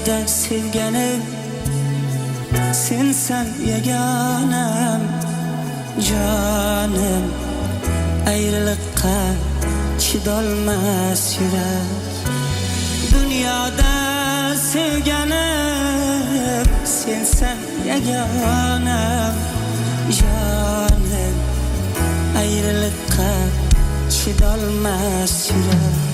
Dünyada sevganim sensan yagonam jonim, ayrılıkka chidolmas yurak. Dünyada sevganim sensan yagonam jonim, ayrılıkka chidolmas yurak.